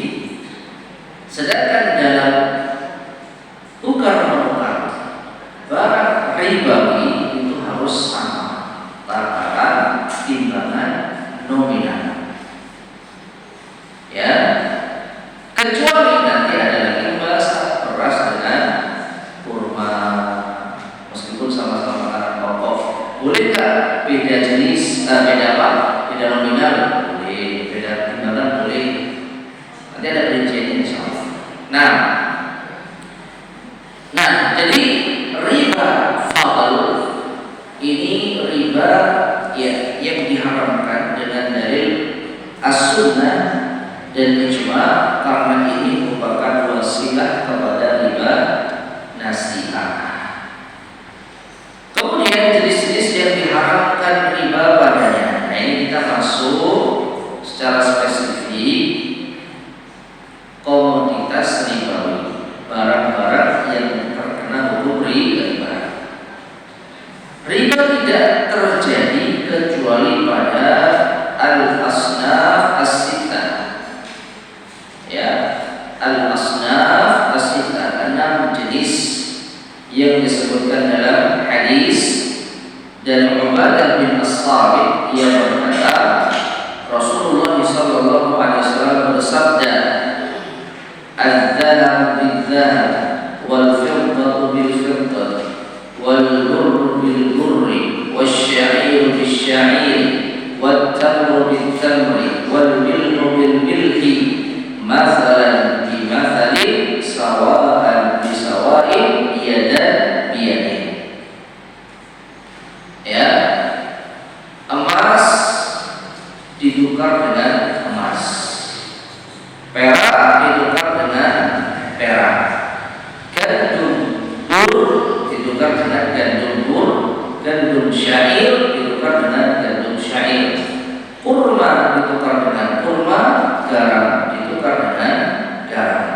Sedangkan dalam tukar menukar barang ribawi itu harus sama takaran timbangan nominal. Ya, kecuali nanti ada lagi pembahasan beras dengan kurma, meskipun sama-sama makanan pokok, boleh nggak beda jenis, beda apa? Beda nominal boleh, beda timbangan boleh. Nanti ada perinciannya insyaallah. Nah, jadi riba fadl ini riba ya yang diharamkan dengan dalil as-sunnah dan ijma, karena ini merupakan wasilah kepada riba nasi'ah. Kemudian jenis-jenis yang diharamkan riba padanya. Nah ini kita masuk secara spesifik komoditas tidak terjadi kecuali pada al-asnaf as-sittah. Ya, al-asnaf as-sittah, 6 jenis yang disebutkan dalam hadis. Dan Ubadah bin As-Samit ia berkata, Rasulullah sallallahu alaihi wasallam bersabda, "Adz-dzahab bil-dzahab wal-fiddatu bil-fiddati wal-burru bil-burri wasy-sya'iru bil-sya'iri wat-tamru bil-tamri wal-milhu bil-milhi mathalan bi-mathalin sawa'an bi-sawa'in yadan biyadin." Ya, emas ditukar dengan emas, perak ditukar dengan perak, gandum bur ditukar dengan gandum bur, gandum syair ditukar dengan gandum syair, kurma ditukar dengan kurma, garam ditukar dengan garam.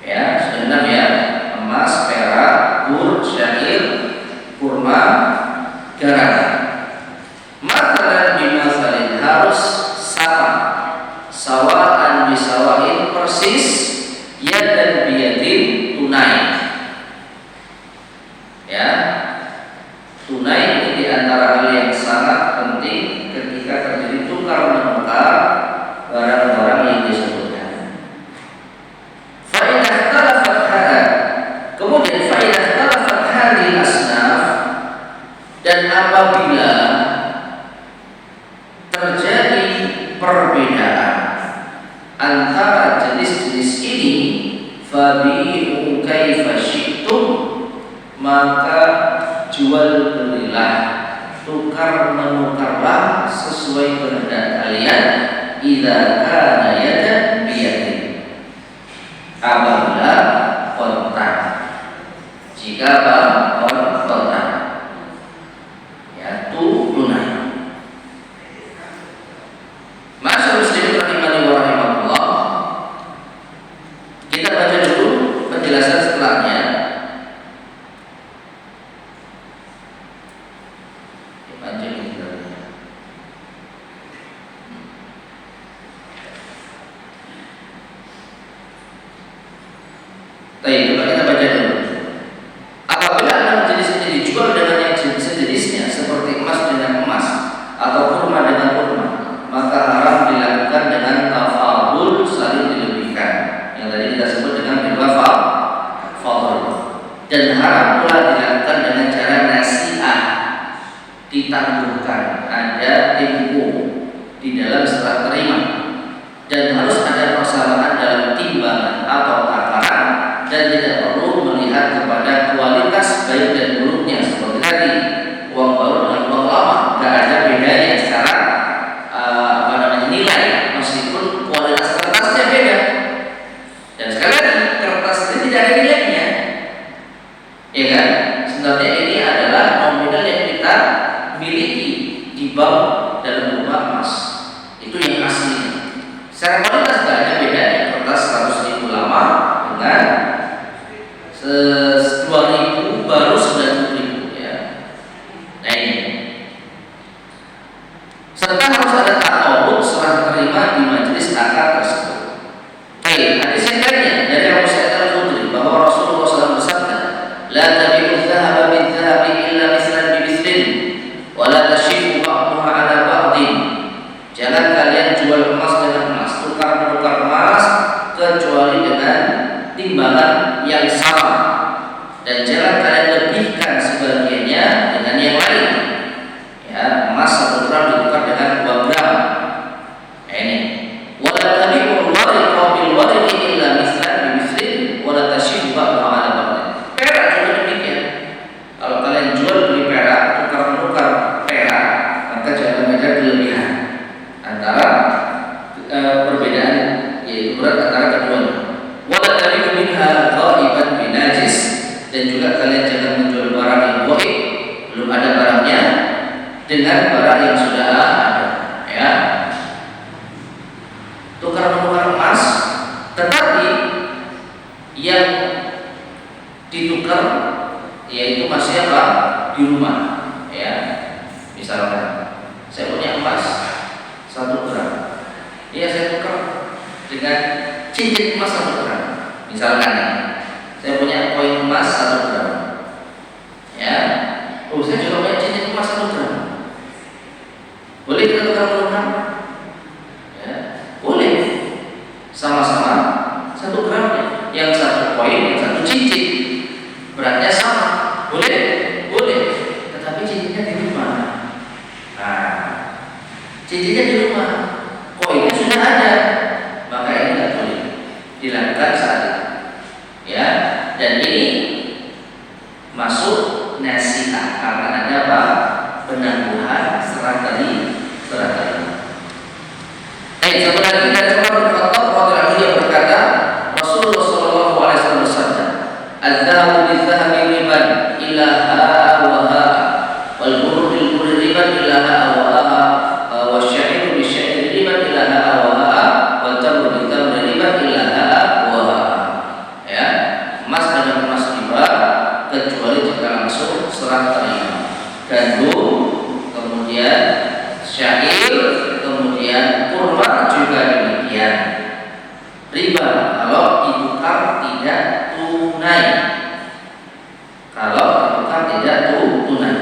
Ya, sudah ya, emas, perak, bur, syair, kurma, garam. Makanan bimasalin harus sama, sawaan bisawain persis, yadan biyadin tunai. Ya, tunai ini diantara hal yang sangat penting ketika terjadi tukar menukar barang-barang yang disebutkan. Fa'idah talafat hada, kemudian fa'idah talafat hadil asnaf, dan apabila terjadi perbedaan antara jenis-jenis ini, fabi'u kaifa syi'tum, maka jual belilah, tukar menukarlah sesuai kehendak kalian, idza kana yadan biyadin, apabila kontak, jika kontak, yaitu tunai. Masyaallah muslimin rahimani wa rahimakumullah, kita baca dulu penjelasan setelahnya. Baik, coba kita baca dulu. Apabila 6 jenis ini dijual dengan yang sejenisnya, seperti emas dengan emas atau kurma dengan kurma, maka haram dilakukan dengan tafadul, saling dilebihkan, yang tadi kita sebut dengan riba fadl. Dan haram pula dilakukan dengan cara nasi'ah, ditangguhkan, ada tempo di dalam serah terima, dan harus ada persamaan dalam timbangan atau takaran, dan tidak perlu melihat kepada kualitas baik dan buruknya. Seperti tadi, uang baru dengan uang lama tidak ada bedanya secara nilai, meskipun kualitas kertasnya beda. Dan sekali lagi, kertas ini tidak ada nilainya, ya kan? Sebenarnya ini adalah nominal yang kita miliki di bank dalam rumah emas, itu yang aslinya. Secara kualitas tidak ada bedanya kertas 100.000 lama dengan 2.000 baru 90.000, ya. Nah ini. Serta harus ada ta'awud, serah terima di majelis akad tersebut. Baik, hadis yang lainnya dari Abu Sa'id Al-Khudri bahwa Rasulullah SAW bersabda, "La tabi'u dzahaba bidz-dzahabi illa mislan bimithlin, wa la tashifu ba'daha 'ala ba'din." Jangan kalian jual emas dengan emas, tukar-menukar emas kecuali dengan timbangan yang sama, dan jangan kalian lebihkan sebagiannya dengan yang lain. Ya, emas 1 gram ditukar dengan 2 gram. Ini. Wala tabi'u al-wariqa bil wariqi illa mislan bimithlin wa la tashifu ba'daha 'ala ba'din. Perak juga demikian. Kalau kalian jual beli perak, tukar-menukar perak, maka jangan ada kelebihan antara perbedaan, yaitu berat antara keduanya. Wala tabi'u minha ghaiban binajis, dan juga kalian jangan menjual barang yang gaib, belum ada barangnya, dengan barang yang sudah ada. Ya, tukar menukar emas, tetapi yang ditukar yaitu masih apa? Di rumah. Ya, misalkan saya punya emas 1 gram, ya saya tukar dengan cincin emas 1 gram. Misalkan ya, saya punya koin emas 1 gram. Ya, saya juga punya cincin emas 1 gram. Boleh kita tukar-tukar? Ya, boleh. Sama-sama 1 gram. Yang 1 koin, yang 1 cincin. Beratnya sama. Boleh? Boleh. Tetapi cincinnya di rumah. Nah, cincinnya di rumah. Koinnya sudah ada. Maka ini tidak boleh dilakukan saat itu. Ya, dan ini masuk nasihat karena ada apa? Penangguhan serah tadi. Satu lagi dari Umar bin Khattab radhiyallahu anhu dia berkata, Rasulullah sallallahu alaihi wasallam bersabda, "Adz-dzahabu bil-dzahabi riban illa ha'a wa ha'a, wal burru bil-burri riban illa ha'a wa ha'a, wasy-sya'iru bil-sya'iri riban illa ha'a wa ha'a, wat tamru bil-tamri riban illa ha'a wa ha'a." Ya, emas dengan emas riba kecuali jika langsung serah terima. Gandum, kemudian syair, kemudian kurma juga demikian. Riba kalau ditukar tidak tunai. Kalau ditukar tidak tunai.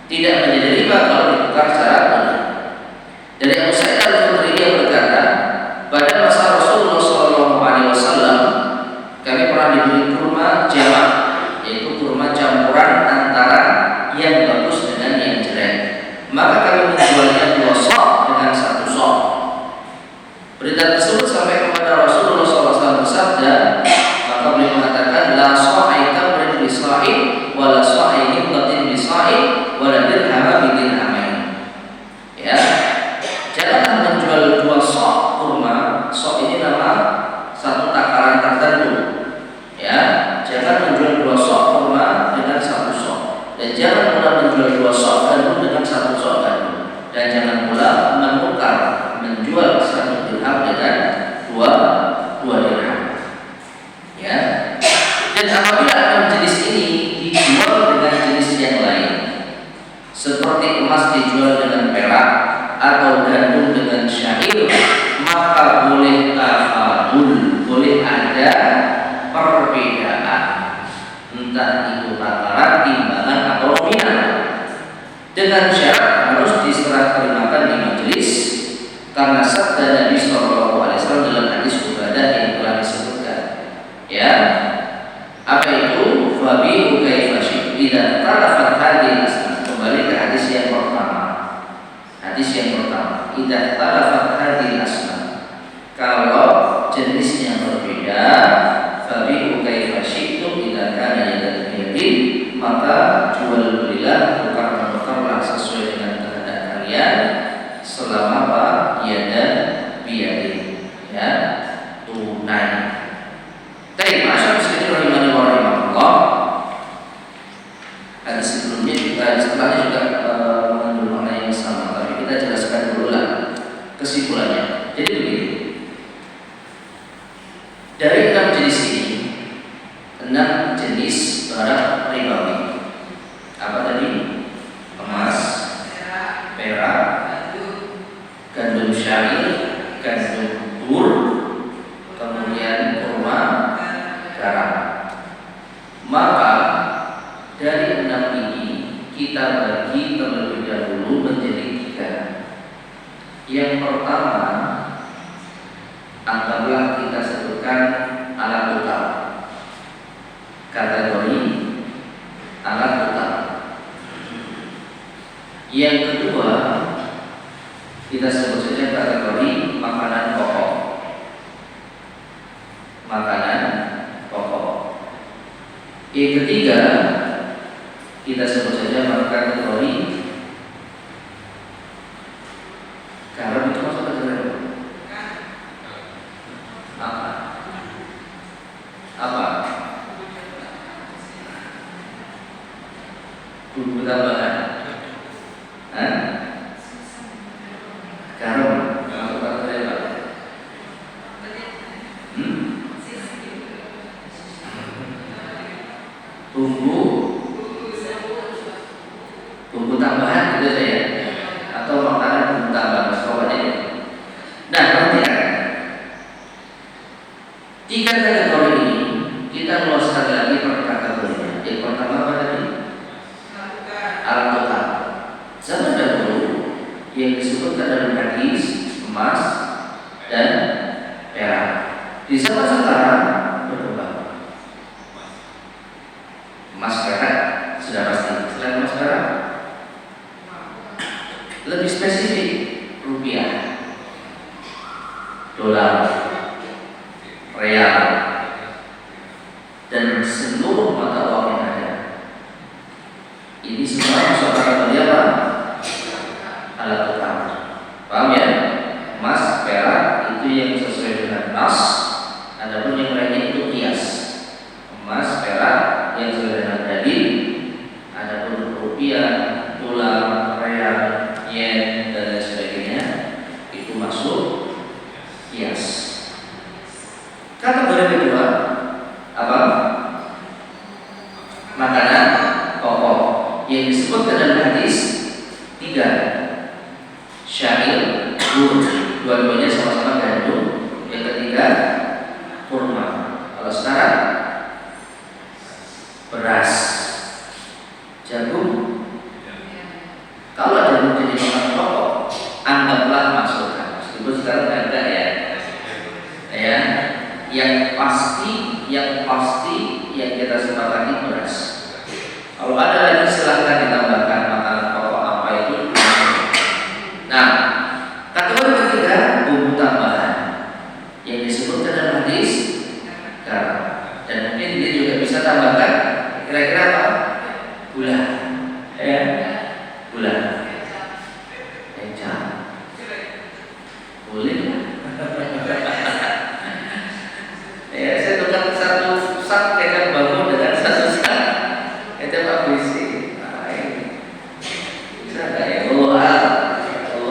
Tidak menjadi riba kalau ditukar secara tunai. Dari Abu Sa'id Al-Khudri dia berkata, pada masa Rasulullah SAW kami pernah diberi kurma jamak, yaitu kurma campuran antara yang bagus dengan yang jelek. Maka kami menjualnya 2 sok dengan 1 sok. Berita tersebut sampai kepada Rasulullah SAW bersabda, maka beliau mengatakan, la so'ai tamrin bisa'in, wa la so'ai himbatin bisa'in, wa la dirhama bidirhamain. Ya, janganlah menjual 2 sok kurma. Sok ini nama 1 takaran tertentu. Ya, jangan menjual 2 sok kurma dengan 1 sok. Dan jangan pula menjual 2 sok gandum dengan 1 sok gandum. Dan jangan pula menukar, menjual 1 dirham dengan 2 dirham. Ya. Dan apabila 6 jenis ini dijual dengan jenis yang lain, seperti emas dijual dengan perak atau gandum dengan syair, maka boleh tafadul, boleh ada perbedaan, entah itu takaran, timbangan atau nominal, dengan syarat harus diserah terimakan di majelis, karena sabda Nabi SAW dalam hadis Ubadah yang telah disebutkan. Ya, apa itu? Fabi'u kaifa syi'tum idza talafat hadhihi al-asnaf. Kembali ke hadis yang pertama. Hadis yang pertama, idza talafat hadhihi al-asnaf. Kalau jenisnya berbeda, fabi'u kaifa syi'tum idza kana yadan biyadin, maka jual belilah, tukar-tukarlah sesuai dengan kehendak kalian selama apa? Yadan biyadin, ya, tunai. Baik, masyaallah muslimin rahimani wa rahimakumullah. Hadis sebelumnya juga, setelahnya juga mengandung makna yang sama, tapi kita jelaskan dulu lah kesimpulannya. Jadi begini, dari 6 jenis ini, 6 jenis barang ribawi. Apa tadi? Emas, perak, gandum syair, gandum bur, kemudian kurma, garam. Maka dari 6 ini kita bagi terlebih dahulu menjadi 3. Yang pertama, anggaplah kita sebutkan alat tukar. Kategori alat tukar. Yang kedua, kita sebut saja kategori makanan pokok. Makanan pokok. Yang ketiga, kita sebut saja kategori garam. Itu masuk kategori apa? Apa? Bumbu tambahan. Garam. Masuk kategori apa? Bumbu kategori ini kita luaskan lagi per kategorinya. Yang pertama apa tadi? Alat tukar. Zaman dahulu yang disebutkan dalam hadis emas dan perak. Di zaman sekarang berkembang. Emas perak sudah pasti. Selain emas perak, lebih spesifik rupiah, dolar, real, dan seluruh mata uang yang ada. Ini semua masuk kategori apa? Alat tukar. Paham ya? Emas, perak itu yang sesuai dengan nas. Adapun yang lainnya itu kias. Emas, perak yang sesuai dengan dalil. Adapun rupiah, dolar, real, yen dan lain sebagainya itu masuk kias. Kategori kedua apa? Makanan pokok yang disebutkan dalam hadis 3, syair, gur, dua-duanya sama-sama gandum. Yang ketiga kurma. Kalau sekarang beras, jagung. Kalau jagung jadi makanan pokok, anggaplah masukkan. Meskipun sekarang enggak ya. Ya, yang pasti yang kita sepakati beras. Kalau ada lagi silahkan ditambahkan makanan pokok apa itu. Nah, kategori ketiga bumbu tambahan yang disebutkan dalam hadis garam. Dan mungkin dia juga bisa tambahkan kira-kira apa? Gula. Ya, gula. Kecap. Boleh. Ya, saya tukar satu sak kecap bangun dengan satu sak kecap ABC. Nah, ini bisa nggak ya? Allah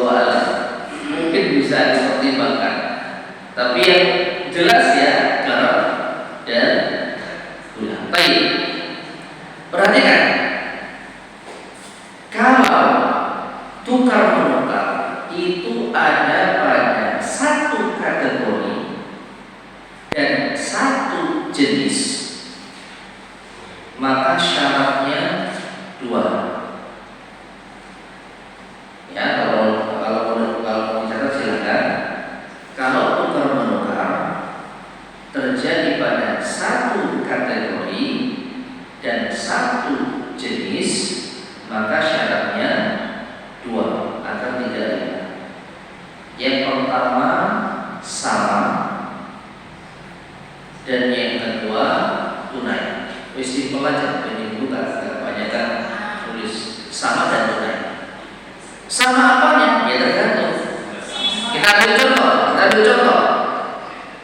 alam. Mungkin bisa dipertimbangkan. Tapi yang jelas ya garam dan gula. Baik. Perhatikan. Kalau tukar menukar itu ada pada satu kategori dan satu jenis, maka syaratnya 2. Ya, kalau dicatat silakan. Kalau tukar menukar terjadi pada satu kategori dan satu jenis, maka syaratnya 2 agar tidak ada. Yang pertama sama, dan yang kedua tunai. Wis pelajar ini bukan kebanyakan tulis sama dan tunai. Sama apanya? Ya tergantung. Kita ambil contoh.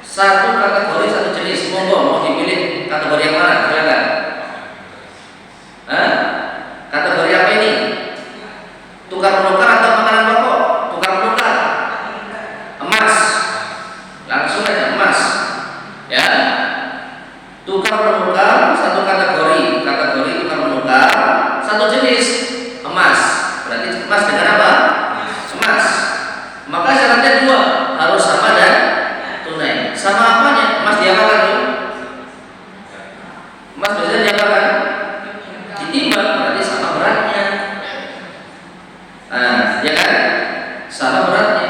Satu kategori satu jenis. Monggo mau dipilih kategori yang mana? Silakan. Kategori apa ini? Tukar menukar atau makanan pokok? Tukar menukar. Emas. Langsung aja emas. Ya. Tukar menukar satu kategori tukar menukar satu jenis emas. Berarti emas dengan apa? Emas. Maka syaratnya 2, harus sama dan tunai. Sama apanya? Emas diapakan tuh? Emas biasanya diapakan? Ditimbang, berarti sama beratnya. Nah, ya kan? Sama beratnya.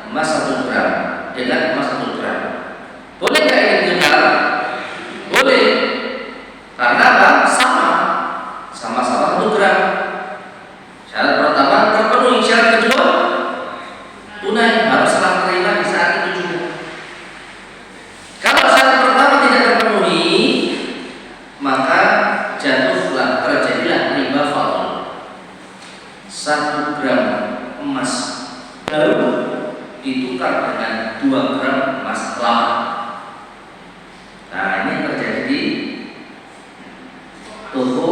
Emas 1 gram dengan emas 1 gram. Boleh nggak ini ditukar? Boleh. Karena apa? Sama-sama 1 gram. Syarat pertama terpenuhi. Syarat kedua tunai, harus serah terima di saat itu juga. Kalau syarat pertama tidak terpenuhi, maka terjadilah riba fadl. 1 gram emas baru ditukar dengan 2 gram emas lama. Nah, ini yang terjadi di toko